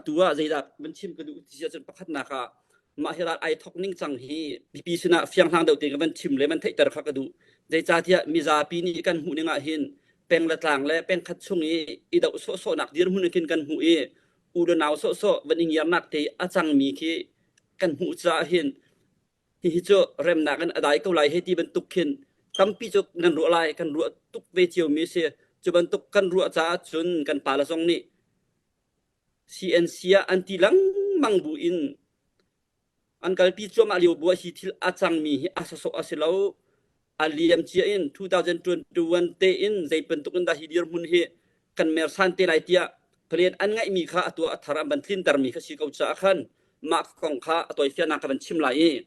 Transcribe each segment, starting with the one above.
ตัวใจดักมันชิมกระดูที่จะจนประคัดนาคามาเฮรัดไอทอกนิ่งจังฮีปีชนะเฟียงทางเดียวตีกันมันชิมเลยมันเทตระคักกระดูใจจ่าที่มีซาปีนี้กันหูนึงอ่ะหินเป็นละต่างและเป็นคัดช่วงนี้อีดาวโซหนักเดียร์หูนึงกินกันหูอูดนาวโซวันนี้ยามนักที่อาจังมีคีกันหูจ่าหินที่ฮิโจเริ่มนักกันอะไรก็ไหลให้ที่บรรทุกหินตั้มปีจกันรัวไหลกันรัวตุกเวจิโอมีเสียจะบรรทุกกันรัวจ่าจนกันปาละซองนี้ CNC anti lang mangbuin an kalpi chom aliu bua hi thil achang mi hi asaso asilau aliam chia in 2021 te in zaipen tukun da hidir mun hi kan mersan te lai tia plen an ngai mi kha atwa athara ban thlin tar mi kha si kau cha khan ma kong kha atoi fiana ka ban chim lai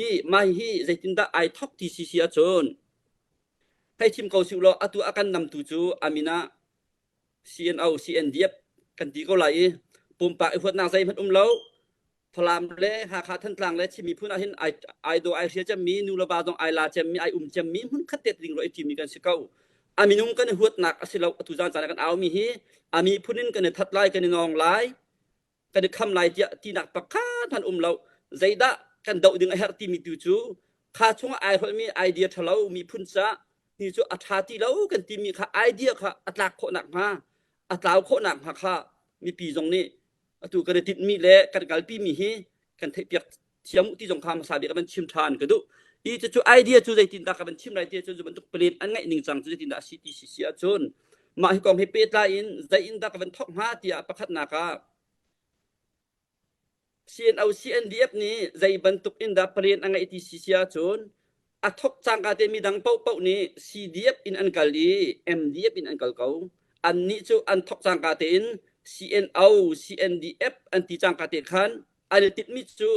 i mai hi zaitin da ai thok ti si sia chon hai chim kau si lo atu akan nam tu chu amina CNO CNDFกันตีก็ไหลปุ่มปากไอ้พวกนางใจมันเล้าพลามเล่หาขาท่านกลางเล่ที่มีผู้น่าเห็นไอโดไอเสียจะมีนูระบาดองไอลาจะมีไอจะมีมันคัดเด็ดดิ่งรอยทีมีกันสิเก้าอามีนุ่งกันหัวหนักสิเราตุจานจานกันเอามีฮีอามีผู้นินกันทัดไล่กันนองไล่กันคำไล่ที่หนักปากข้าท่านเราใจดะกันเดาดึงไอฮาร์ตีมีตูจูข้าช่วงไอพอมีไอเดียทะเลามีพุ่นซะนี่จูอัฐาที่เรากันที่มีข้าไอเดียข้าอัตราโคหนักมาอัตราโคหนักมาข้ามีปีตรงนี้ตูกระติดมีเละกันกัลปีมีฮีกันเทียบเทียมที่สงครามสาบีกันชิมทานกันดูอีจะจูไอเดียจูใจตินตากันชิมไรเดียจูจะบรรทุกเปลี่ยนอันไงหนึ่งจังจูใจตินตาสิติสิเสียจนมาให้กองให้เปิดไลน์ใจอินตากันทอกหาที่ประคัดนาคาCNDF นี้ใจบรรทุกอินตาเปลี่ยนอันไงที่สิเสียจนอัทอกจังกันเตมีดังเป้านี้ CDF อินอันกัลลี MDF อินอันกัลเขาอันนี้จูอันทอกจังกันเตนCNO CNDF อันที่จังกาเตขันอันติดมิจู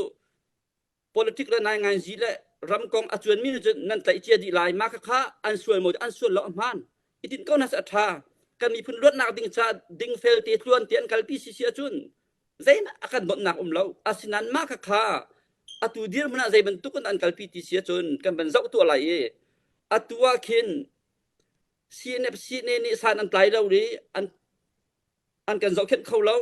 politik และนายงานจีและรำกองอาจวนมิจูนั่นแต่เจียดีลายมากค่ะอันส่วนหมดอันส่วนละมันอิตินก็น่าศรัทธากันมีพื้นรถนักดิ่งชาดิ่งเฟลตีทวนเตียนกัลปีเสียจุนใจน่ะอาการบดหนักเราอาศินันมากค่ะอัตุดีร์มันใจบรรทุกอันกัลปีที่เสียจุนกันเป็นเจ้าตัวอะไรอัตัวขิน CNF นี่สารอันไกลเราดิอันกันเราเข้มเข้าแล้ว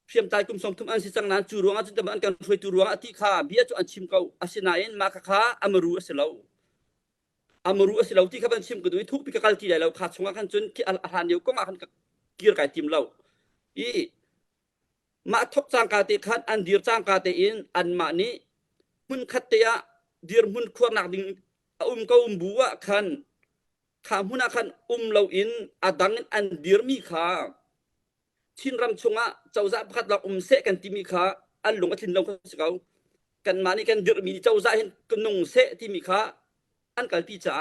เพียงใจกุมสมทุมอันสิจังนั้นจูรวงอันจะมันกันช่วยจูรวงอันที่ข้าเบี้ยจูอันชิมเขาอาศินัยมาข้าอามรูอสิเราที่ข้าบันชิมกันด้วยทุกปีกัลที่ใดเราขาดช่วงกันจนที่อาหารเดียวก็มากันกีร์ไก่ทิมเราอีมาทบจางกาเตขันอันดีร์จางกาเตอินอันมานี้มุนขัดเตียดีร์มุนควรหนักดิ่งก็บัวขันข้ามุนขันเราอินอดังอันดีร์มีข้าชินรำชงะเจ้าจ่าพัดเราเสกกันที่มีข้าอันหลงอันทินเราก็สกาวกันมานี่กันเดือดมีเจ้าจ่าเห็นกันนงเสกที่มีข้าอันกัลปีจ่า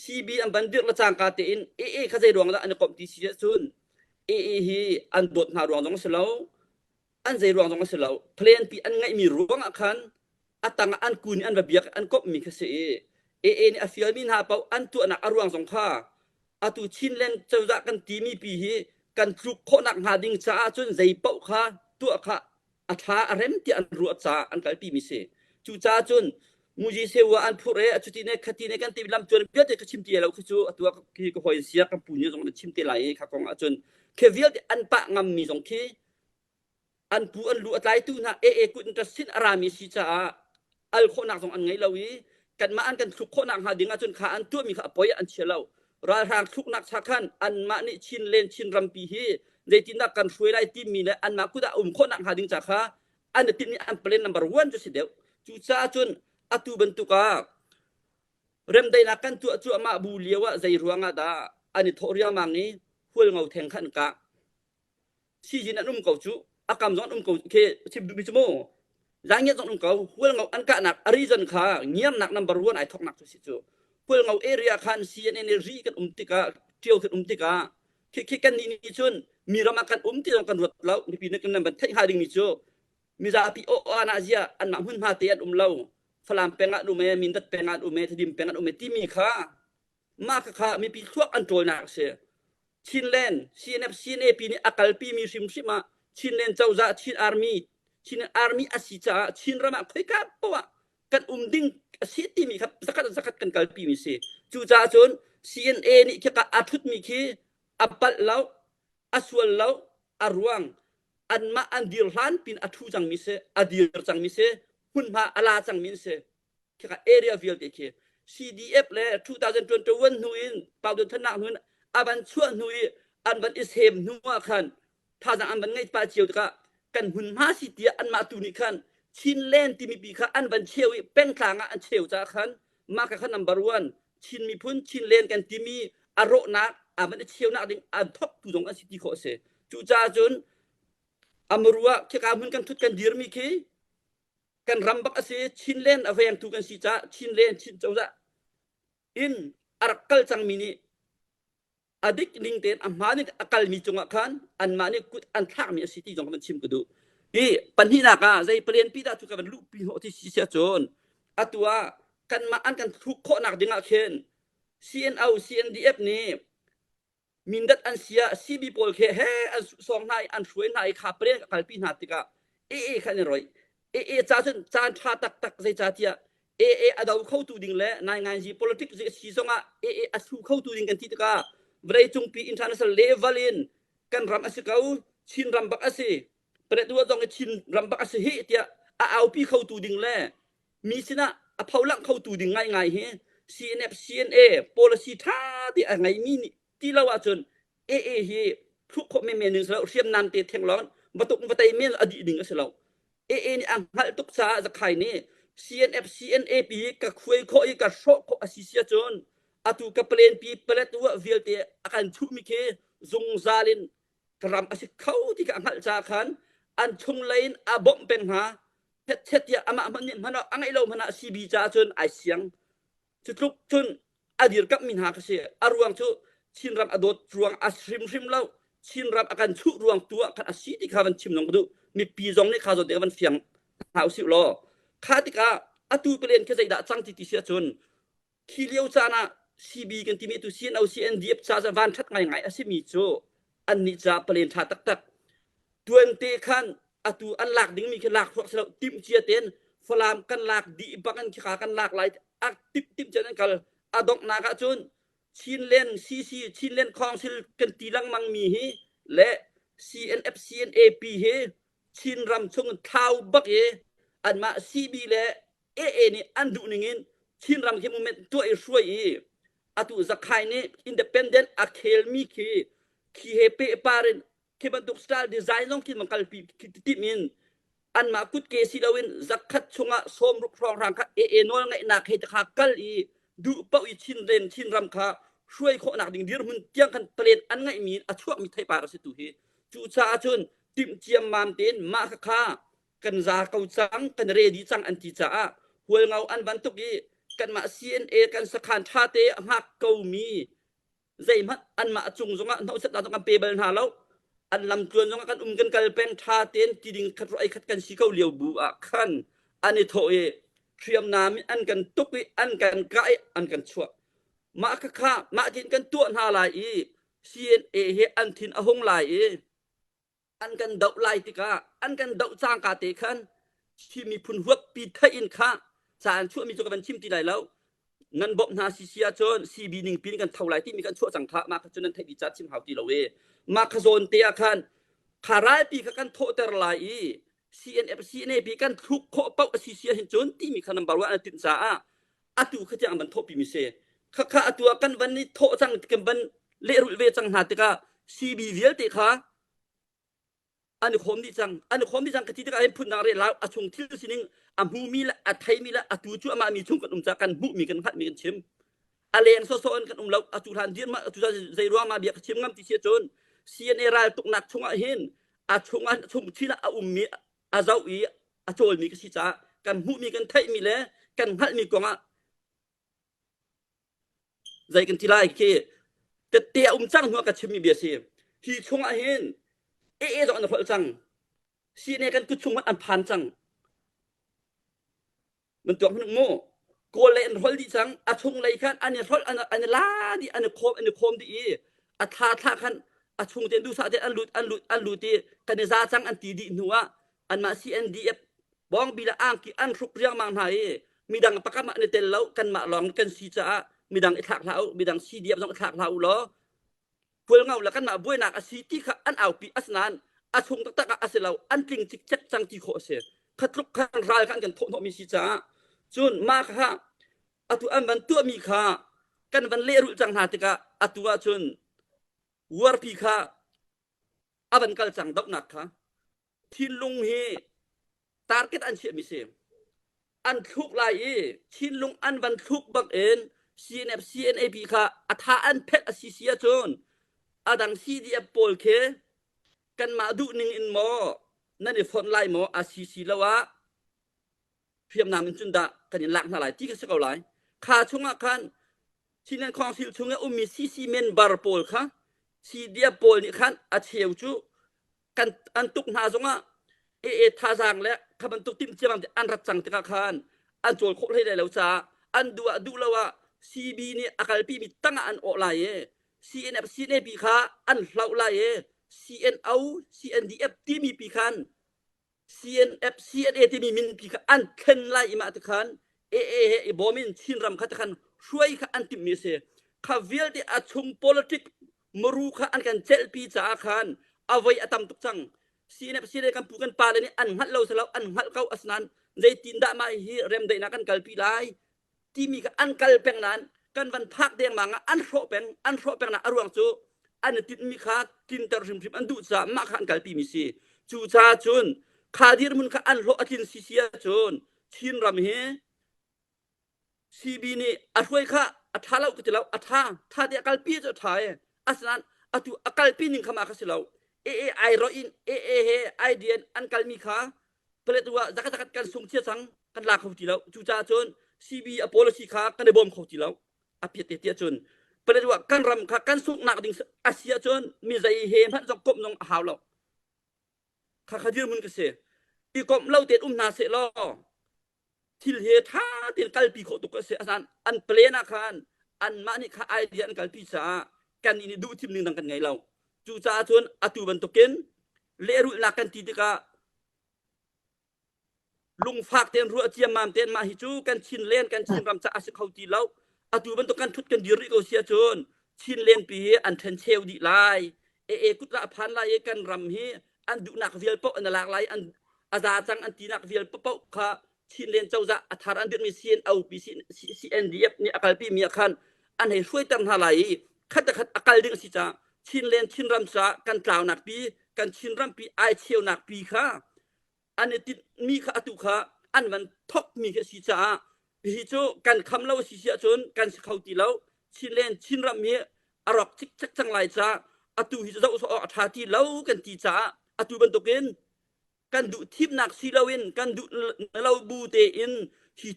ซีบีอันบันเดือดละจางกาเตอินข้าใจดวงละอันกบที่เสียซุนฮีอันบดหาดวงตรงสลาวอันใจดวงตรงสลาวเพลนปีอันไงมีรวงอักขันอัตังอันกูนี่อันแบบเบียกอันกบมีข้าเสนี่อฟิลมินหาเปาอันตัวนักอรวงสงข้าอัตุชินเล่นเจ้าจ่ากันที่มีปีฮีกันทุกคนนักหาดิ่งจ้าจนใจเป้าค่ะตัวค่ะอัฐาเริ่มที่อันรัวจ้าอันกัลปีมิเสจูจ้าจนมุจิเสวะอันผู้เร่จุดที่เนี่ยคดีเนี่ยกันที่ลำจวนเบี้ยที่ชิมเตียเราคือจูตัวคือก็หอยเสียกับปุ่นเนี่ยตรงนั้นชิมเตียไหลค่ะของจนแค่เบี้ยที่อันปะงำมีสองคีอันผู้อันรัวใจตู้น่ะกุนจะสิ้นอารามิสิจ้าอัลคนนักสองอันไงเราวิกันมาอันกันทุกคนนักหาดิ่งจนขาอันตัวมีข้าปอยอันเชี่ยวเราราทางทุกนักชักขันอันมานี่ชินเลนชินรำปีฮีในที่นักการช่วยไล่ที่มีเนี่ยอันมากุดาคนนักหาดิ่งจากข้าอันเดียวนี้อันเป็นนัมเบอร์วันจุดเดียวจุดจ้าจนอัตุบันตุกาเริ่มได้นักกันตัวมาบูเลียวะใจรัวงาดาอันนี้ทอริยามังนี้หัวเงาแทงขันกะซีจินันเก่าจูอากรรมจอนเก่าเคชิบดูมิจโมยังเงี้ยจอนเก่าหัวเงาอันกะหนักอริจันข้าเงี้ยหนักนัมเบอร์วันไอทอกหนักจุดสิจูเพื่อเอาเอเรียคันซีเอ็นรีกันติกาเที่ยวกันติกาคิดกันนี่ชนมีรามากันที่ต้องกันรถเราในปีนี้กันนั่นเป็นเทคหาดิ่งมิจูมีซาพิโออานาเซียอันมาหุ่นมาเตียนเราฝรั่งเป็นงานเมมินดัดเป็นงานเมทดิมเป็นงานเมที่มีค่ามากค่ะมีปีทั่วอันโจรนักเสียชินเลนCNFปีนี้อากาศปีมีซิมมาชินเลนเจ้าจ่าชินอาร์มีอาศิจาชินรามาคุยกับปะกันดิ่งสิที่มีครับสักกันกัลปีมีเสจูจ่าจน CNA นี่แค่อาทุตมีคีอัปปัลแล้วอสวลแล้วอารวง อันมาอันเดียร์ล้านปินอัทุจังมิเซอดีร์จังมิเซหุ่นมาอลาจังมิเซแค่เอเรียวิลเดเค CDF เลย2021นุยป่าวเดือนธันวาคมอันบันชั่วนุยอันบันอิสเฮมนัวขันถ้าจะอันบันไงป่าเชียวตะกันหุ่นมาสิเดียอันมาตุนิขันชินเล่นที่มีปีค่ะอันบันเชียวเป็นคลางอันเชียวจ้าขันมากับขันนัมเบอร์วันชินมีพุ่นชินเล่นกันที่มีอารมณ์นักอันบันเชียวนักดิ่งอันท็อปตุจงอันสิทธิโคเซจูจ้าจนอเมรัวแค่การหุ่นกันทุกกันดีร์มีคีกันรำบักเสชินเล่นอเวงทุกันสิจ้าชินเล่นชินเจ้าจ้าin arakal chang mini adik lingten amani akal mi chunga khan anmani kut an thak mi city jong man chim kudu hi panhina ka zai plen pi da chu ka ban lu pi ho ti si sia chon atua kan ma an kan thuk kho nak dinga khen CNO CNDF ni mindat an sia CB pol khe he an song nai an shuai nai kha pren kal pi na tika e khan roi e cha chen chan tha tak tak zai cha tia adau khâu tu ding le nai ngai ji politics si songa asu khâu tu ding kan ti ka vrei chung pi international level in kan ram asikau chin ram bak ase pre tu jong chin ram bak ase hi tia au pi khâu tu ding le mi sina a phaulang khâu tu ding ngai ngai he CNF CNA policy tha ti a ngai mi ti lawa chon hi thuk kho me me ning sa riam nan te theng lon batuk batai me adi ding aselo ni ang hal tuk sa za khai ni CNF CNAP ka khuai kho ka sho kho asisia chon atu ka plen pi plet wa vilte akan thu mi ke zung zalin kram asi khau ti ka ngal cha khan an chung lein a bom pen ha het ya ama man mana angai lo mana CB cha chon ai siang chutluk chun adir kap min ha ka se arwang chu chin ram adot ruang asrim rim lo chin ram akan thu ruang tua kan asi ti kha van chim nong du mi pi jong ni kha zo de van fiang hau si lo khatika atu pelen ke zaida changti ti sia chun khiliau chana CB kan timi tu CNO CNDF cha za van that ngai ngai asimi chu an ni cha pelen tha tak tak tuan te khan atu an lak ding mi ke lak thok selo tim chia ten falam kan lak di bakan ki kha kan lak lai ak tip chen kal adok na ka chun chin len CC chin len khong sil kan ti lang mang mi hi le CNF CNAP he chin ram chung thau bak ye an ma CB le ni andu ningin chin ram ke moment to e shuai atu zakai ni independent akhel mi ki he pe parin ke banduk style design long kin makal pi ti min an ma kut ke si lawin zakhat chunga som ruk rong rang kha nol ngai na khe ta kal du pau i chin ren chin ram kha shuai kho nak ding dir hun tiang kan plet an ngai mi a chuak mi thai par se tu hi chu cha chun tim chiam mam ten ma kha kan za kau chang kan ready chang an ti cha hual ngau an ban tuk i kan ma CNA kan sakhan tha te hak kau mi zai mat an ma chung zonga no set da kan pebel na lo an lam tuan zonga kan kan kal pen tha ten ti ding khat roi khat kan si kau liu bu a khan ani tho thiam na mi an kan tuk i an kan kai an kan chua ma kha ma tin kan tu na lai i CNA he an thin a hong lai an kan dau lai ti ka an kan dau chang ka te khan chi mi phun huak pi thai in kha san chu mi chu kan chim ti lai lo ngan bom na si sia chon CB ning pin kan thau lai ti mi kan chu chang kha ma ka chunan thai bi chat chim hau ti lo we ma kha zon te a khan kharai pi ka kan tho ter lai CNF CNAP kan thuk kho pau si sia hin chon ti mi khan number 1 an tin sa atu kha chang ban tho pi mi se kha atu kan ban ni tho chang kan ban le ru ve chang ha te ka CB vial te khaอันนี้คมดีจังกะทิตะไอ้พุ่นนาเรลาอะชงทิลสินิงอะมูมีละอะไทมีละอะตูจุอะมามีชงกันจักกันบุมีกันพัดมีกันชิมอะเลงโซๆกันเราอะตูทานเดียนมาอะตูใจรัวมาเบียกชิมงามติเสียจนCNAรายตกหนักชงอะเห็นอะชงอะชงที่ละอะมีอะเจ้าอีอะโจลมีกะสิจ้ากันบุมีกันไทมีแลกันหัดมีกองอะใจกันทีไรเคแต่เตียจังหัวกะชิมมีเบียสิฮีชงอะเห็นจอนพอจังซีเนกันกุชงมันอันพันจังมันตัวมันโม่โกเลนรอลดีจังอะชงเลยคันอันนี้รอลอันนี้ลาดีอันนี้โคมดีอะทาคันอะชงเตนดูซาเตนอันลุดดีกันซาจังอันตีดีนัวอันมา CNDF บ้องบีละอ่างกีอันรุกเรียงมังไห้มีดังปากกามาในเตลเล่ากันมาลองกันซีจ้ามีดังอิทักเล่ามีดัง CDF ต้องอิทักเล่าล้อพวกเราแล้วกันมาบุยนักอาศิติค่ะอันเอาปีอัสนาน อาชงตักตักอาเสลาอันติงจิกจักจังที่โคเสขัดลุกขันรายขันกันโทนมีสิจ้าจนมาค่ะอาตุอันบันตัวมีค่ะกันบันเลรุจังหาติกะอาตุว่าจนวัวพีค่ะอาบันกัลจังดอกนักค่ะที่ลุงเฮตาร์เก็ตอันเชื่อมิเซอันทุกลายที่ลุงอันบันทุกบักเอ็น CNF CNAP ค่ะอัฐอันเพชรสิเสียจนอาดัง CDF โพลเคกันมาดูหนึ่งอินหมอนั่นเองฟอนไลน์หมออาซีซีแล้ววะเพียงนามจุนดากันยันหลักหลายที่ก็สักเอาหลายข้าชงอาคันที่นั่นของสิลชงอุ้มมีซีเมนบาร์โพลค่ะซีเดียโพลนี่คันอาเชียวจูกันอันตุกนาจงอ่ะท่าจางและขบันตุกติมเจียมอันรัดจังติกาคันอันโจลโคตรให้ได้แล้วจ้าอันดูแล้วว่าซีบีนี่อาการปีมีตั้งอันออกไลน์CNF CNAP ค่ะอันเล่าไลน์ CNO CNDF ที่มีปีคัน CNF CNA ที่มีมินปีคันอันเข็นไล่มาตะคันบอมินชินรำคัตะคันช่วยค่ะอันติมีเสข้าเวลที่อาชง politic มรูค่ะอันกันเจลปีจ้าคันเอาไว้อาตมตุกจัง CNF CNA กันพูกันปาเลยนี่อันหัดเราสลาวอันหัดเขาอัสนันใจตินดามาฮีเรมได้นักกันกัลปีไลที่มีอันกัลเป็งนั้นกันวันพักเดียงมังอันโรเป็งนะอรวงจูอันติดมีขากินตรมพิมอันดูจ้ามาขันกัลปีมีสีจูจ้าจุนขาดีรมุนขาอันโรอกินซีเซียจุนชินรำเฮซีบีนี่อัดไว้ค่ะอัดท่าเราก็จะเราอัดท่าเดียกัลปีจะถ่ายอัสนันอัตุกัลปีนึงขมาคัสเราไอรออินเฮไอเดียนอันกัลมีขาเปรตว่าจักกันส่งเชียสังกันลากเขาทีแล้วจูจ้าจุนซีบีอโปโลชีขากันในบอมเขาทีแล้วอภิเตียจนประเดี๋ยวกันรำค่ะกันสุกหนักดิ่งอาเซียจนมีใจเฮมพันจงกบนงหาวเราข้าขยืมมึงก็เสียอีกบเล่าเตียนนาเสลอที่เฮท่าเตียนกัลปีโคตุกเสียอันเปลี่ยนอาคารอันมานี่ข้าไอเดียนกัลปีจ้ากันนี่ดูทีมหนึ่งดังกันไงเราจูจ้าจนอตุบันตุกินเลรุนักกันทีเดียลุงฝากเตียนรัวเจียมมามเตียนมาฮิจูกันชินเล่นกันชินรำจะอาศัยเขาทีแล้วอตุบันตุกันทุดกันดิริโกเสียจนชินเล่นปีอันเทนเชลดีไลกุตระพันไลกันรำเฮอันดูนักเวียลปอันหลากหลายอันอาจารย์จังอันตีนักเวียลปะค่ะชินเล่นเจ้าจะอัฐานอันเดือนมีซีเอ็นเอาปีซีเอ็นดีเอฟนี่อาการปีมีอาการอันให้ช่วยตั้งหาไหลขัดอาการดึงสิจ้าชินเล่นชินรำจะกันกล่าวนักปีกันชินรำปีไอเชียวนักปีค่ะอันนี้ติดมีข้าตุค่ะอันมันทกมีแค่สิจ้าพิจูกันคำเล่าสิเสียจนกันเขาตีเล่าชินเล่นชินรำเมียอรอกจิกจักจังไรจ้าอตุฮิจะเอาอัฐาที่เล่ากันตีจ้าอตุบันตุกินกันดูทิพนักซีลาวินกันดูเล่าบูเตอิน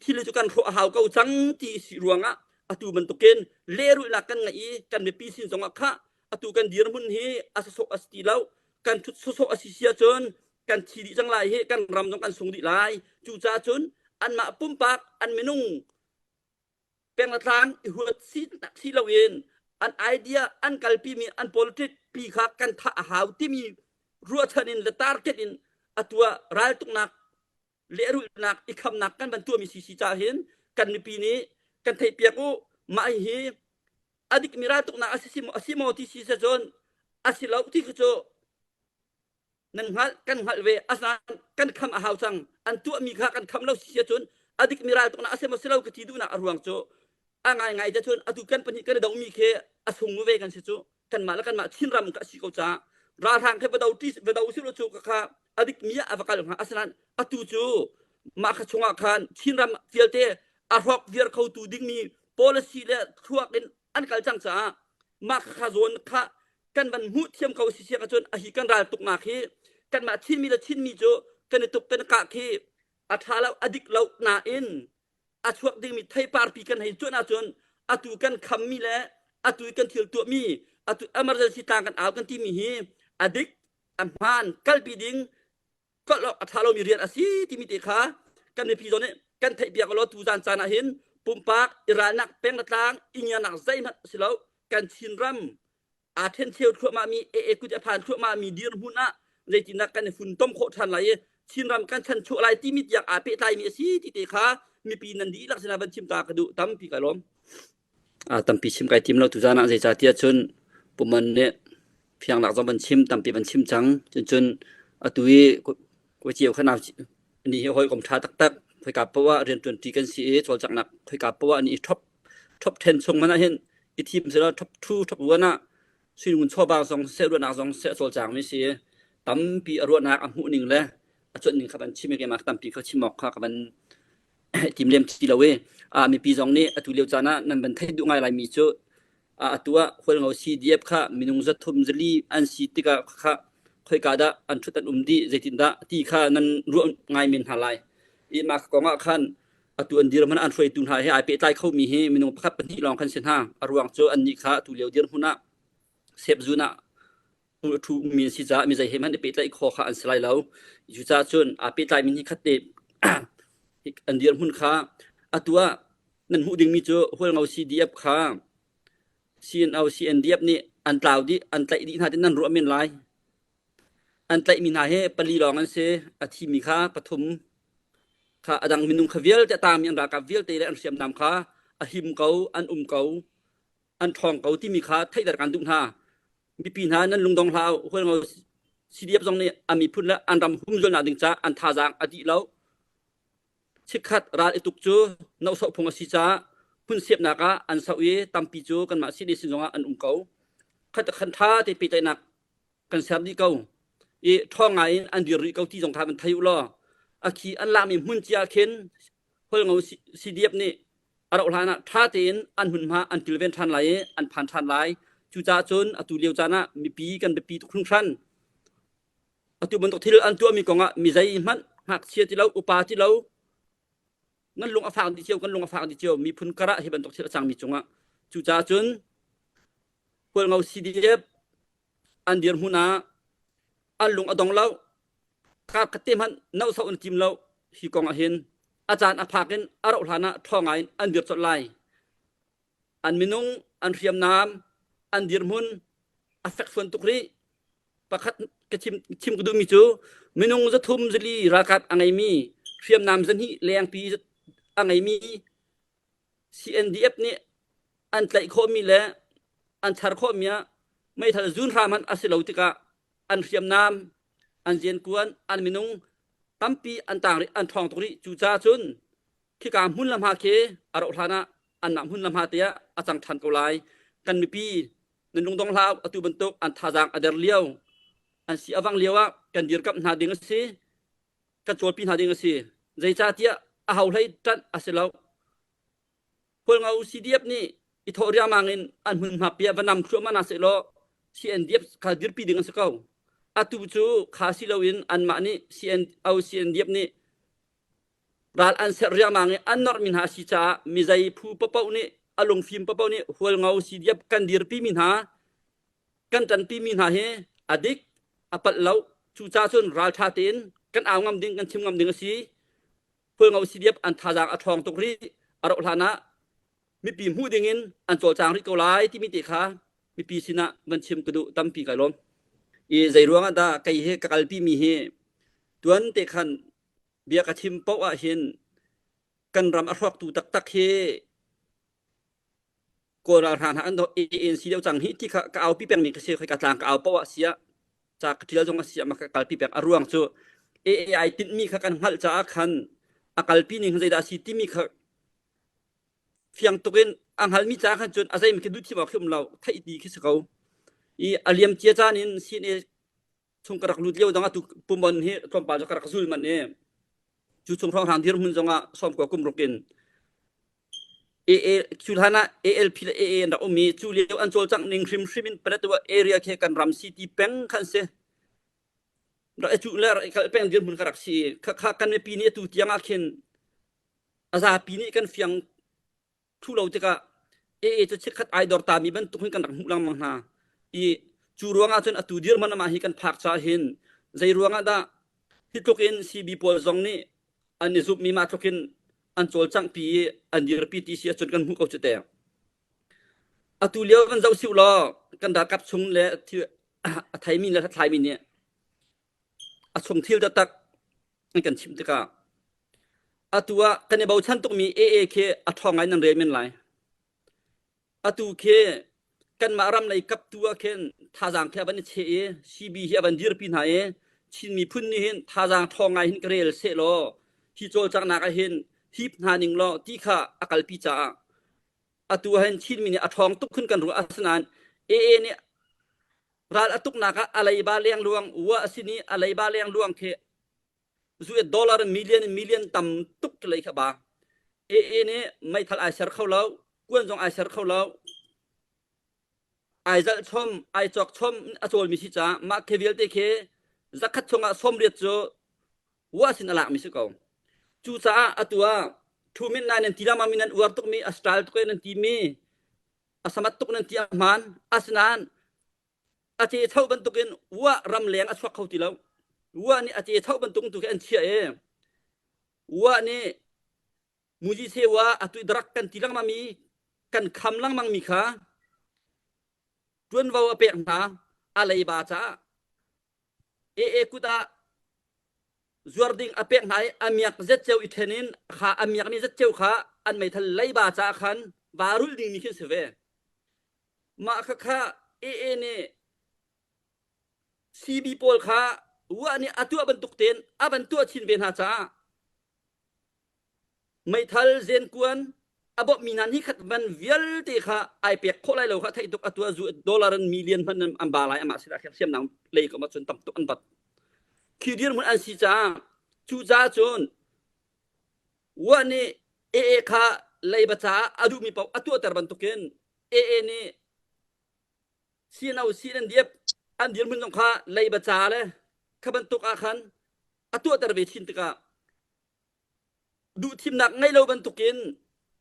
ที่เลยจุกันโคหาวเกาจังตีสิรวงอ่ะอตุบันตุกินเลรุลักกันไงกันไม่ปีสินสองอ่ะค่ะอตุกันดีรมุนเฮอาสโซอัสตีเล่ากันทุดโซอัสเสียจนกันชีดิจังไรเฮกันรำต้องกันส่งดิไลจูจ้าจนอันมาปุ่มปากอันไม่นุ่งเป็นละทางหัวซีลาวินอันไอเดียอันกัลปีมีอัน politic ปีขากันท่าหาวที่มีรัวทันินและตาร์เก็ตินอัตัวรายตุกนักเลรุนักอีกคำนักกันบรรทุมีสีจ้าเห็นกันในปีนี้กันไทยเปียกูมาเฮอดีตมีรายตุกนักอาศิโมที่สีเซจนอาศิลาที่ขจนั่นฮัลกันฮัลเวอาสานกันคำหาวจังอันตัวมีขากันคำเล่าสีเซจนอดีตมีรายตุกนักอาศิโมสิลาวกติดูนักอรวงโจไงจะชนอตุกันปนิกันดาวมีเคอสงเวกันสิจูกันมาแล้วกันมาชินรำกับสิเขาจ้าราทางแค่ประดาวที่ประดาวสิโรจูกับข้าอดีตมีอวกาศของอาสนันอตุจูมาขชงอาคารชินรำเฟียลเตอารอกเวียร์เขาตูดิ้งมี policy และทั่วกันอันกัลจังจ้ามาขจรข้ากันบันหุเทียมเขาสิเสียกันจนอหิกันรายตุกมาเคกันมาชินมีละชินมีโจกันตุกกันกะเคอัฐาเราอดีตเราหนาอินอาชวกดิ้งมีไทยปาร์ปีกันให้จนอาจนอาตุกันคำมีและอาตุกันเที่ยวตัวมีอาตุอเมริกาสิต่างกันเอากันที่มีเฮอดิกอัมพานกัลปีดิ้งก็เราอัฐาเรามีเรียนอาศัยที่มีเด็กขากันในปีตอนนี้กันไทยเบียกเราตูจานจานาเห็นปุ่มปากอิรานักเป็นกระตังอินยานักใจมันสิเรากันชินรำอาเทนเที่ยวทั่วมามีกุจะผ่านทั่วมามีดีร์หุ่นอะในที่นักกันในฝุ่นต้มโคทันไหลชินรำกันชันชั่วไรที่มีอยากอาเปไทยมีอาศัยที่เด็กขามีปีนันดีลักษณะบัญชิมตากระดูตั้มปีกะล้อมตั้มปีชิมไก่ทิมเราตุจานะใจจ่าเทียชนปุ่มมันเนี่ย เพียงหลักจอบันชิมตามปีบันชิมจังจนตุยก๋วยเจียวขนาดนี่ห้อยกลมชาตักคอยกับเพราะว่าเรียนจนตีกันสีโจจากหนักคอยกับเพราะว่านี่ท็อป10ส่งมานะเห็นอีทีมเสร็จแล้วท็อป2ท็อป1นะซึ่งมันชอบบางสองเซลล์นักสองเซลล์โจจากไม่เสียตั้มปีอรวนักอันหูหนึ่งเลยจนหนึ่งครับมันชิมเกมาตั้มปีเขาชิมออกครับมันทีมเลี้ยงทีละเวมีปีสองนี้ตุเลียวจานะนั่นเป็นไทยดูง่ายไรมีโจตัวคนเราซีดีเอฟค่ะมีนุ่งจะทุ่มจะรีอันซีติกาค่ะคอยกาดาอันชุดอันดีใจตินดาที่ค่ะนั้นรวมง่ายมินหาไลอีมากกว่าขันตัวอันเดียร์มันอันช่วยตุนหายให้ไอเปใต้เข้ามีให้มีนุ่งพักเป็นที่รองขันเส้นห้าอรวงโจอันนี้ค่ะตุเลียวเดียร์หุ่นน่ะเซฟจูน่ะทูมีสิจ้ามีใจเห็นมันไอเปใต้คอค่ะอันสไลด์แล้วอยู่จ้าจนไอเปใต้มีนี่คัดเด็บอันเดียร์หุ่นค่ะตัวนั้นหูดึงมีโจหัวเราซีดีเอฟค่ะCNDF นี่อันตราวดิอันไตดินาที่นั่นรวมเป็นไรอันไตมีนาเฮปลีรองอันเซอธิมีค่าปฐมค่าอดังมินุงขวิลจะตามยังรักกับวิลเตเลอันเสียมนำค่าอหิมเกาอันเกาอันทองเกาที่มีค่าไทยดัดการดุนหามีปีนานั้นลุงดองลาวคนเรา CDF ตรงนี้อามีพุ่นและอันรำหุ่มจนอาดึงจ้าอันทาจางอดีแล้วชิคัดราดตุกจูนเอาสอบพงศิจ้าพุ่นเสียบนักอันสวีตามปีจูกันมาสิเดสินงอันเกาขัดขันท่าที่ปีใจนักกันเสียบดีเกาอีท่องไงอันดีริเกาที่สงครามมันไทยอุลออาคีอันลามีหุ่นเจียเข็นเพื่อเอาซีดีเอฟนี่อาราอุลานะท่าเตนอันหุ่นมาอันกิลเวนทันไหลอันผ่านทันไหลจูจ่าจนอตุเลียวจานะมีปีกันเป็นปีทุกครึ่งชั้นอตุบนตกที่อันตัวมีกองมีใจมันหักเชียที่เราอุปาที่เรางั้นลงอาฟางดิเจียวกันลงอาฟางดิเจียวมีพุนกระให้บรรทุกเชือกสังมีจงอ่ะจู่จ้าจนพวกเราซีดีเอฟอันเดียร์หุนาอันลงอดองเราการกระเทียมหันน่าสาวจิมเราฮีกองอาเห็นอาจารย์อาภากันอาราหลานะท่องไงอันเดียร์สดไลอันมินุงอันเรียมน้ำอันเดียร์มุนอัฟเฟกฟันตุกรีประคัดกระชิมกระดูมิจูมินุงจะทุ่มจะลีราคับอังไงมีเรียมน้ำจะนี่แรงปีอันไหนมี CNDF นี่อันไตโคมีแล้วอันชาร์โคมีไม่ทันจุนรามันอาศัยเราติกาอันเรียมน้ำอันเจียนกวนอันมินุงตั้มปีอันต่างอันทองตุรีจูจ้าจุนที่การหุ่นลำหาเคอารุธานะอันนำหุ่นลำหาเตียอาจังทันกุไลกันมีปีนันลงดงลาวอตุบันตุกอันทาจังอันเดรเลียวอันสีอวังเลียวกันดีร์กับนาดิงสีกันโจลปีนาดิงสีใจจ้าเตียอาหาวให้จันอาศัยเราพวกเราซีดีเอฟนี่อิทอริยามังอินอันหุ่นมาเปียบันนำครัวมันอาศัยเรา CNDF ขาดิร์ปีดิงสกาวอาตุจูขาสิเราอินอันมานี่ CNDF นี่รัฐอันเสรียมังอันนอร์มินหาสิจ้ามีใจผู้ปะเป้านี่อารมณ์ฟิล์มปะเป้านี่พวกเราซีดีเอฟกันดิร์ปีมินหากันจันปีมินหาเฮอดิกอปัดเราจูจ้าส่วนรัฐชาตินกันเอางำดิ่งกันชิมงำดิ่งสิเพื่อเอาซีดีเอฟอันทาจากอัทองตุกรีอารุธานะมีปีหูดิ่งินอันโจจางริโกไลที่มีติขามีปีสินะมันชิมกระดูตั้มปีไก่ล้มอีใจรวงอันดาไก่เฮกัลปีมีเฮตัวนเตขันเบียกชิมเป้าเห็นกันรำอัทอกตูตักเฮโกราธานอันโดเอ็นซีเดียวจังฮิที่เขาเอาปีแปงมีกระเชยกระจางเอาเป้าเสียจากที่เราจงเสียมากัลปีแปงอรวงโจไอติดมีกันหัลจากขันอาการปีนึงใจดาสิที่มีค่ะเพียงตัวเองอังหัลมีจ้าขันจนอาศัยมันคิดดูที่บอกขึ้นเราไทยดีขึ้นสักเขาอีอาเลียมเจียจานินสิเนชงกระดักลุดเลี้ยวดังตุปุ่มบอลเฮตอมป่าจะกระดักซุลมันเนี่ยจุดชงท้องทางที่เราหุ่นจังอ่ะซ้อมกว่ากุมรกินคิวทานะALPและนักอมีจูเลี้ยวอันโจลจังนิ่งคริมมินเปิดตัวเอเรียแค่กันรำซิตี้เป็งขันเสเราจุเลอร์เป็นเดือนมุนกระดักสีข้ากันในปีนี้ตัวที่ยังอาเคนอาซาปีนี้กันเฟียงทุเราจะก็จะเช็คขัดไอดอร์ตามีบันตุกให้กันดังหุ่นลังมังนาอีจูรวงอาจนอตูเดียร์มันมาให้กันพักชาเห็นใจรวงอาดาที่ทุกคนซีบีโพลซองนี่อันนี้ซุปมีมาทุกคนอันโจลจังปีอันเดียร์ปีที่เสียจนกันหุ่นเขาจะแต่อตูเลี้ยวกันเจ้าสิวล้อกันดักกับชงและที่ไทยมีและไทยมีเนี่ยชงเที่ยวจะตักกันชิมตะกาตัวกันในเบาชั้นต้องมีเคทองไงนั่นเรียนเป็นไรตัวเค กันมารำในกับตัวเข็นท่าจางแค่บันเชเอซีบีเฮียบันดีร์พินหายชินมีพุ่นนี่เห็นท่าจางทองไงเห็นกระเรลเสโลฮิโจจากนักเห็นฮิปนานิงโลที่ข้าอากาศพิจาอตัวเห็นชินมีเนี่ยทองตุกขึ้นกันรู้อัศนานเนี่ยรัฐตุกนักอะไรบาเลียงลวงว่าสินี้อะไรบาเลียงลวงเคจุด$มิลลิอนต่ำตุกเลยครับบ้าเนี่ยไม่ทันไอเชอร์เขาแล้วกวนจงไอเชอร์เขาแล้วไอจัลชมไอจอกชมอโจลมิสิจ้ามาเควิลเตเคจักขัดชงสมเรียจว่าสินละมิสิเขาจูจ้าอตัวทูมินนายนันทีรามามินันอวร์ตุกมีอัสตาลตุกนันทีมีอาสมัตตุกนันทีอามันอาสนานอาเจเท่าบรรทุกินว่ารำเลียงอสวักเขาทีแล้วว่านี่อาเจเท่าบรรทุกตุกอันเชียว่านี่มุจิเสวะอตุยดรักกันทีลังมามีกันคำลังมังมีค่ะจวนว่าเปียกนาอะไรบาจ้ากุตาจวดดิ้งอเปียกไหนอามียกเจ็ดเจ้าอิทเนินข้าอามียกนี่เจ็ดเจ้าข้าอันไม่ทันไล่บาจ้าขันบารุลดิ้งมีขึ้นเสวมาข้าเนี่ยซีบีโพลข้าว่านี่อตัวบรรทุกเต็นบรรทุกชินเบนฮาจ้าไม่ทันเจนกวนบอกมีนันที่ขัดมันเวลตีข้าไอเปียกโคไลเราข้าไทยตุกตัว$มิลลิอนพันอันบาลายมาสิละเสียมนังเลยก็มาจนตั้มตุกอันบัดคือเดียร์มันอันสิจ้าจูจ้าจนวันนี้ข้าเลยบัจ้าอดูมีเปล่าตัวแต่บรรทุกเกินนี่ซีนเอาซีนันเดียบอันเดียร์มันต้องข้าเลยบัจ้าเลยข้าบรรทุกอาคันตัวแต่เวชินติกาดูทีมหนักไงเราบรรทุกกิน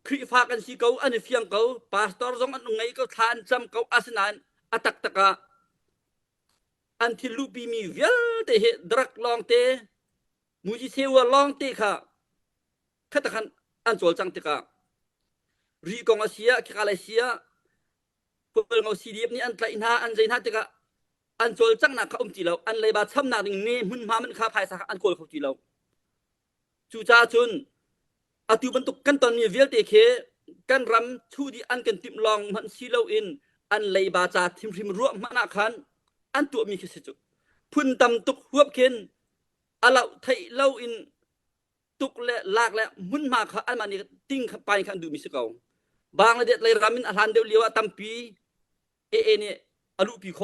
ครีฟากันสิเขาอันนี้เฟียงเขาพาสตอร์จงอันไงเขาทานจำเขาอาสนานอัตักตะกาอันที่ลูปีมีเวลเตะดรักลองเตะมุจิเซวลองเตะค่ะขัดกันอันโจลจังเตะการีกองอาเซียคิกาเลเซียพวกเราซีดีฟนี่อันไตน่าอันใจน่าเตะกาอันโจลจังนักเขาจีเราอันเลยบาช้ำหนักหนึ่งนี่มันมามันข้าพายสักอันโกลเขาจีเราจูจ้าจุนอาตุบรรทุกกันตอนมีเวลเตเคกันรำชูดีอันกันติมลองมันซีเลอินอันเลยบาจาทิมริมรัวมันอาคันอันตัวมีคิดจุพุ่นตำตุกหัวเข็นอาเลาไทยเล่าอินตุกและลากและมุนมาค่ะอันมันนี่ติ้งไปขันดูมิสเกาบางเด็ดเลยรามินอาหารเดียวเลี้ยวตั้มปีเนี่ยอาลูปีโค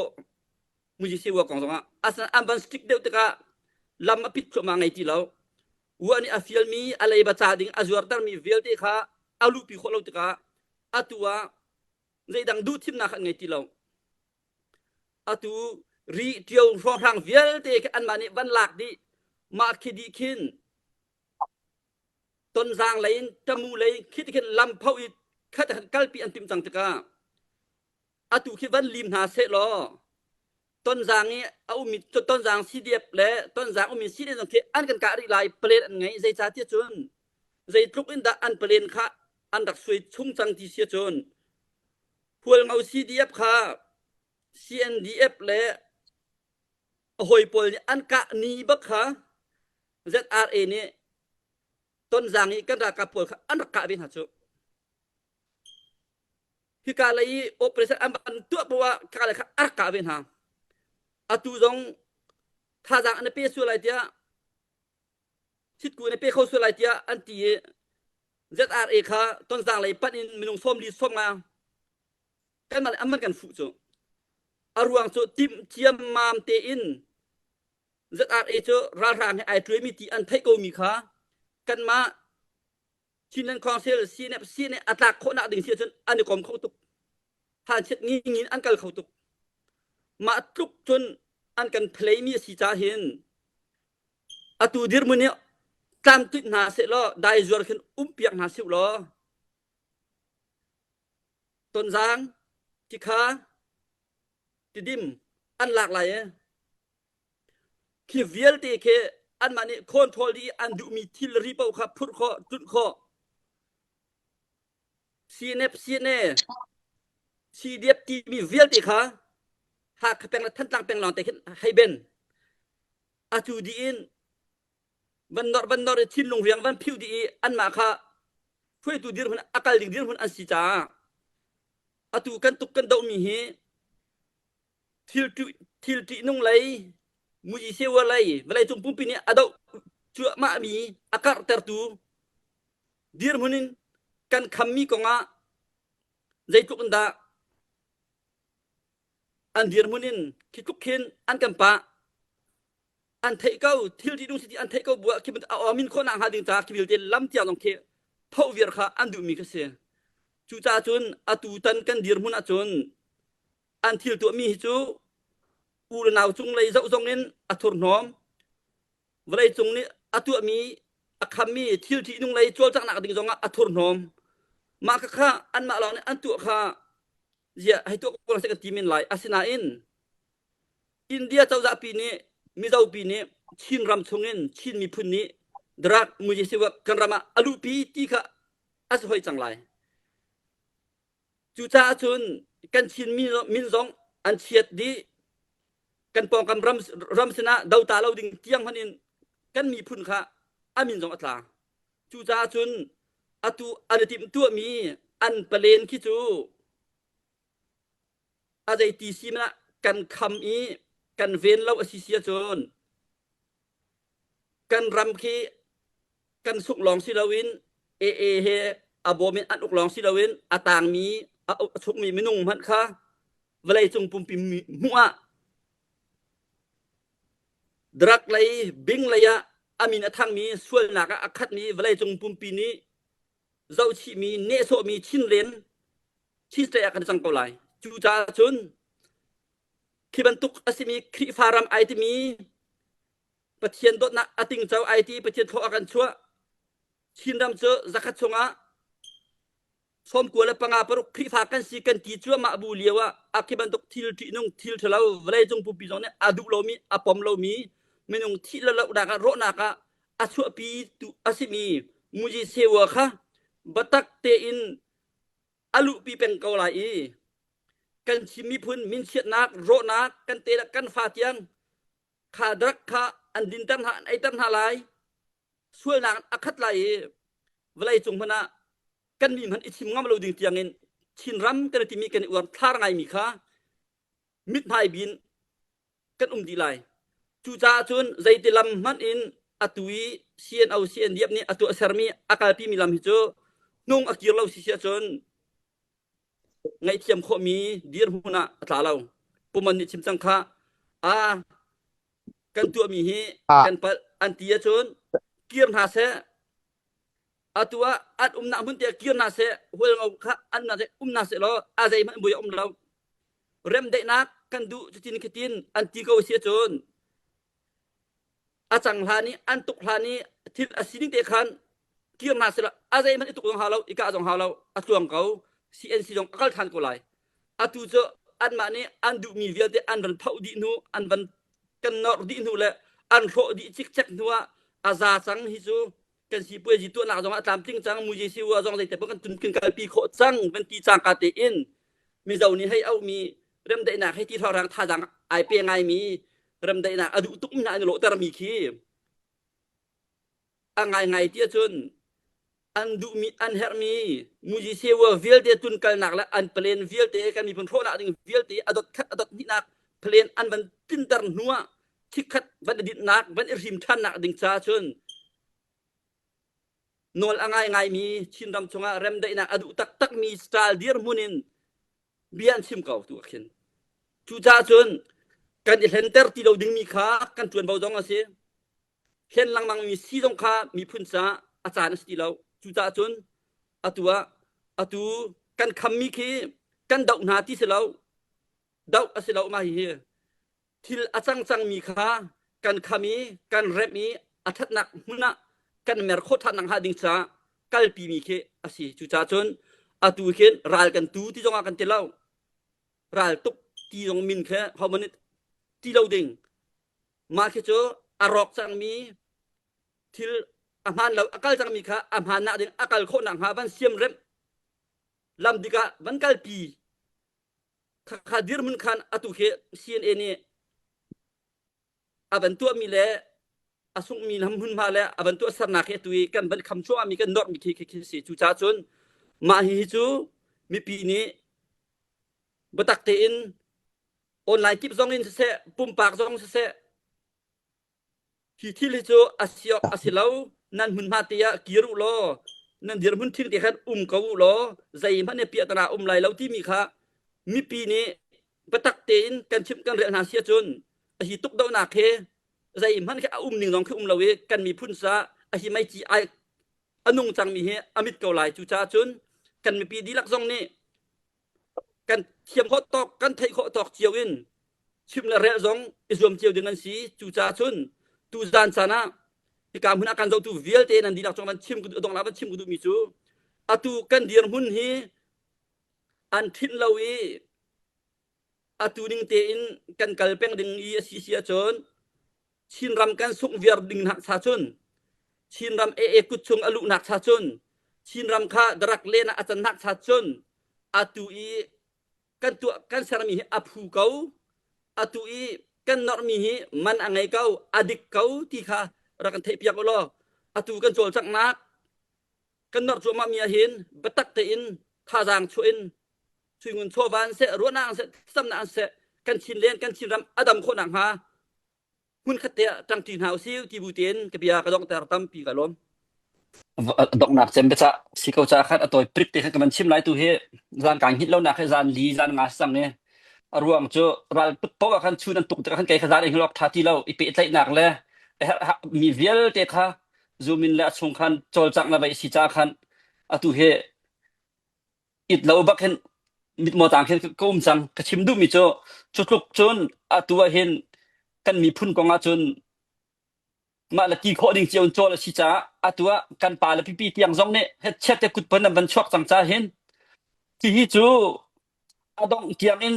มุจิเซวะกองสงะอาสันอันบันสติกเดียวตะกะลำมาพิจมาไงที่เราวันนี้อาฟิลมีอะไรบัจาดิ้งอาจวร์ตมีเวลเตค่ะอาลูปีโคเราตะกะอาตัวในดังดูทิมนักไงที่เราอาตัวรีเดียวฟองทางเวลเตะอันมันนี่วันหลักดีมาคิดดีขึ้นต้นจางเลยจมูกเลยคิดขึ้นลำเผาอีกข้าจะกัลปีอันติมจังตะกาอาตัวคิดวันลิมหาเสลอต้นจางนี้เอามีต้นจางสีเดียบและต้นจางเอามีสีเดียบสังเกตอันกันการีไลเปลี่ยนไงใจจ่าที่จนใจทุกอินดาอันเปลี่ยนค่ะอันดักสวยชุ่มจังที่เสียจนพวกเอาสีเดียบค่ะ CNDF และหอยปอลอันกะนีบักค่ะ ZRA เนี่ยต้นจางนี้กันรักกับปอลอันรักกะเป็นหัดจุคือกาเลยโอเปอเรชั่นอันบันตัวเพราะว่ากาเลยค่ะอันรักกะเป็นหางอาตูจงท่าจางอันเปย์สุดไรเดียชิดกูในเปย์เขาสุดไรเดียอันที่ ZRA ค่ะต้นจางเลยปัดอินมินุงส้มดีส้มมากันมันอันมันกันฟุจุอารวงจุติมเทียมมามเตอินZRA จุราร่างให้ไอทรีมิตีอันไทยกูมีค่ะกันมาชินันคอนเซลซีเนอัตราโคนักดิ่งเสียจนอันนี้กรมเขาตุกหาเช็ดงี้อันกันเขาตุกมาตุกจนอันกันเพลย์มีสีจ้าเห็นอตูดิร์มันเนี่ยตามติดหนาเสร็จแล้วได้จวดขึ้นเปียกหนาสิบล้อต้นจางที่ขาที่ดิมอันหลากหลายที่เวลตีเคอันมันนี่คอนโทรลดีอันดูมีทิลรีเปล่าครับพุทธข้อจุดข้อซีเนซีเดียบที่มีเวลตีขาหากเป็นท่านตั้งเป็นหลอนแต่ให้เบนอาจูดีอินบันนอร์ทินลงเรียงวันพิวดีอันมาค่ะช่วยตัวดีร์มันอากาศดีร์มันอันสิจ้า atu kan tuk kan dau mi hi thil ti nung lai muji sewa lai velai tung pumpi ni adau chua ma mi akar tertu dir munin kan khammi ko nga zaituk nda an dir munin kituk khin an kan pa an thei kau thil ti nung si an thei kau bua ki amin ko na ha ding ta ki bil te lam tia nong ke phau vir kha an du mi ka se chu cha chun atu tan kan dir mun a chun an thil tu mi chu u naw chung lei zau zong nen athur nom vlei chung ni atu mi akhami thil ti nung lei chol chak na ding zonga athur nom ma ka kha an ma law ne an tu kha zia hai to ko se ka timin lai asina in India chau za pi ni mi zau pi ni chin ram chungin chin mi phun ni drak muji siwa kan rama alu pi ti kha as hoi chang lai chu cha chun kan chin min zong an chiat di kan pong kam ram sina dau ta lo ding tiang hanin kan mi phun kha amin zong atla chu cha chun atu anatim tu mi an palen ki chu azai ti simna kan kham i kan ven lo asisia chun kan ram ki kan suk long silawin he abomin an uk long silawin atang mi suk mi minung man kha velai chung pumpi muwa drak lai bing laya amin athang mi sual na ka akhat mi velai chung pumpi ni zau chi mi ne so mi chin len chi te akan sang ko lai chu cha chun khibantuk asimi khri faram it mi pathian dot na ating chau it pathian tho akan chua chinram cho zakat chunga som ko la panga par khri fa kan si kan ti chua ma bu liwa akibantuk thil ti nung thil thalau velai chung pumpi jong ne adu lo mi apom lo mi menung thil la da ka ro na ka achu pi tu asimi muji sewa kha batak te in alu pi pen ko lai kan chimi phun min chiat nak ro nak kan te kan fa tiang kha drak kha an din tan ha ai tan ha lai sual nak akhat lai velai chung phana kan mi man ichim ngam lo ding tiang in chin ram kan ti mi kan ur thar ngai mi kha mit mai bin kan di lai chu cha chun zai ti lam man in atui sien au sien diap ni atu asarmi akal pi mi lam hi chu nung akir lo si sia chun ngai thiam kho mi dir huna atla lo puman ni chim chang kha kan tu mi hi kan pa an tia chun kiam ha se atua at na mun te kiam na se hol ngau kha an na se na se lo a zai man bui lo rem de nak kan du chin kitin an ti ko sia chun a chang hlani an tuk hlani thil asini te khan kiam na se la a zai man tuk jong ha lo ika jong ha lo a chuang kau CNC jong akal than ko lai atu cho an ma ni an du mi vial te an van phau di nu an van kan nor di nu le an ro di chik chak nuwa aza chang hi chu kan si pue ji tu na jong atam ting chang mu ji siwa jong dai te kan tun kin kal pi kho chang van ti chang ka te in mi zau ni hai au mi rem dai na hai ti tho rang tha jang ai pe ngai mi rem dai na adu tuk na ni lo tar mi khi angai ngai tia chun an du mi an her mi muji sewa vial te tun kal nak la an plen vial te kan mi pun tho na ding vial te adot ni nak plen an van tin tar nuwa thikhat van dit nak van rim than nak ding cha chun nol angai ngai mi chinram chunga rem dai na adu tak mi style dir munin bian sim kau tu khin chu cha chun kan henter ti lo ding mi kha kan tuan bau jong ase hen lang mang mi si jong kha mi phun cha achan sti lo chu cha chun atu kan khammi khi kan dau na ti se lo dau ase lo ma hi thil achang chang mi kha kan khami kan rep mi athat nak huna kan mer kho than nang ha ding cha kal pi mi khe asi chu cha chun atu khen ral kan tu ti jong kan te lo ral tuk ti jong min khe how many ti lo ding ma khe cho arok chang mi thil amhan lo akal chang mi kha amhan na ding akal kho nang ha ban siam rem lam dika ban kal pi kha dir mun khan atu khe cna ni aban tu mi le asung mi lam hun ma le aban tu sarna khe tui kan ban kham chu mi kan nor mi khi si chu cha chun ma hi chu mi pi ni betak tein online kip zongin se pumpak zong se hitil hijo asiok asilau nan hun matia kiru lo nan dir mun thing te khat kau lo zai mane pia tana lai lo ti mi kha mi pi ni betak tein kan chim kan re na sia chun hi tuk do na khe zai man kha ning long khe lawe kan mi phun sa hi mai chi ai anung chang mi he amit ko lai chu cha chun kan mi pi di lak zong ni kan thiam kho tok kan thai kho tok chiu in chim la re zong izom chiu dengan si chu cha chun tu zan sana ti kam hun akan zo tu vial te nan di lak chong man chim ku dong la ban chim ku du mi chu atu kan dir hun hi an thin lawi atu ning te in kan kalpeng ding i si sia chon chin ram kan suk viar ding nak sa chun chin ram e kuchung alu nak sa chun chin ram kha darak le na achan nak sa chun atu i kan tu kan sarmi aphu kau atu i kan normi hi man angai kau adik kau ti kha rakan thei piak lo atu kan chol chak nak kan nor chuma mi hin batak te in tha jang chuin chuingun chowan se ruanang se samna se kan chin len kan chin ram adam khonang ha hun khate tang tin hau siu ti buten ke bia ka dong tar tam pi kalom dok nak chem becha sikau cha khat atoi prit te kan chim lai tu he zan kang hit lo na khe zan li zan nga sang ne ruang chu ral put po kan chu nan tuk te kan kai khazar eng lok thati lo ipe tlai nak le mi vial te kha zumin la chung khan chol chak na bai si cha khan atu he it lo bak hen mit mo tang khen kom sang ka chim du mi cho chukluk chun atu hen kan mi phun ko nga chun ma la ki kho ding chion chol si cha atua kan pa la pi tiang zong ne het chet te kut pan ban chok chang cha hen ti hi chu adong tiang in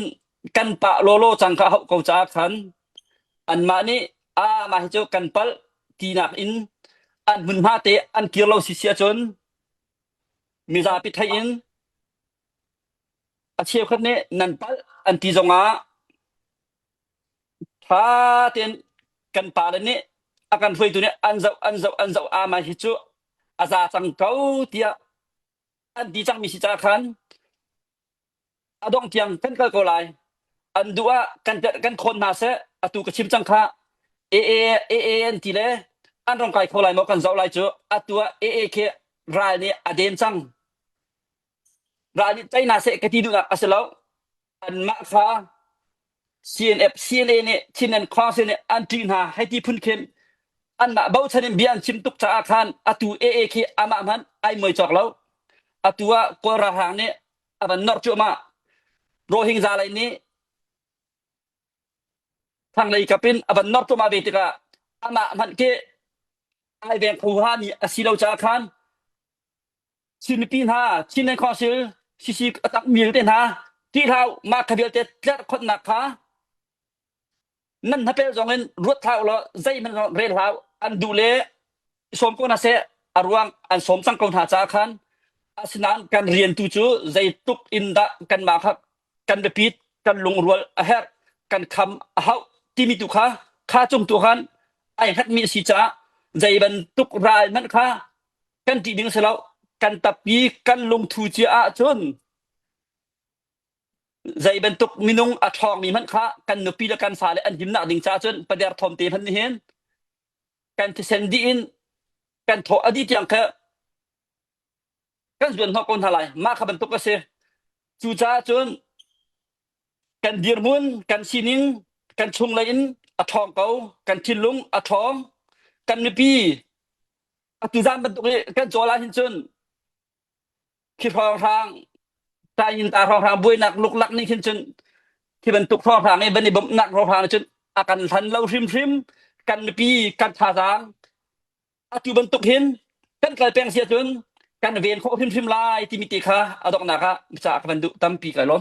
kan pa lo lo chang kha ho ko cha khan an ma ni a ma hi chu kan pal ti nak in an mun ha te an kir lo si sia chon mi za pi thai in a cheu khat ne nan pal an ti zonga tha ten kan pa le ne akan foi tu ne an zau ama hi chu aza chang kau tia an di chang mi si cha khan adong tiang kan kal ko lai an dua kan khon na se atu ka chim chang kha an ti le an rong kai ko lai mo kan zau lai chu atua ke rai ni aden chang rai ni chai na se ka ti du na asalo an ma kha cna ne chinan cross ne an tin ha hai ti phun khem an ma bau chanin bian chim tuk cha khan atu ke ama man ai moi chok lo atua ko ra hang ne aban nor chu ma rohingya lai ni thang lai kapin aban nor chu ma be tika ama man ke ai ben khu ha ni asilo cha khan chin pin ha chin ko sil si atak mil ten ha ti thau ma khabil te tlat khot na kha nan na pel zongen ruat thau lo zai man rel hau an du le som ko na se arwang an som sang ko ha cha khan asinan kan rian tu chu zai tuk in da kan ma kha kan be pit kan lung rual a her kan kham a hau ti mi tu kha chung tu khan ai hat mi si cha zai ban tuk rai man kha kan ti ding selo kan tapi kan lung thu chi a chun zai ban tuk minung a thong mi man kha kan no pi la kan sa le an him na ding cha chun pader thom te phan ni hen kan ti sen di in kan tho adi tiang kha kan zuen ho kon halai ma kha ban tuk ka se chu cha chun kan dir mun kan sining kan chung lai in a thong kau kan thin lung a thong kan ni pi a tu zan ban tuk kan chola hin chun khi thong thang ta yin ta thong thang bui nak luk lak ni hin chunที่มันตุกท่อทางนี่บันนี่บ่นักท่อทางจนอาการทันเราริมกันปีกันท่าทางอาตุบันตุกเห็นกันกลายเป็นเสียจนกันเวียนเขาริมลายที่มีติค่ะเอาดอกนาค่ะจากบันดุตั้มปีไก่ล้ม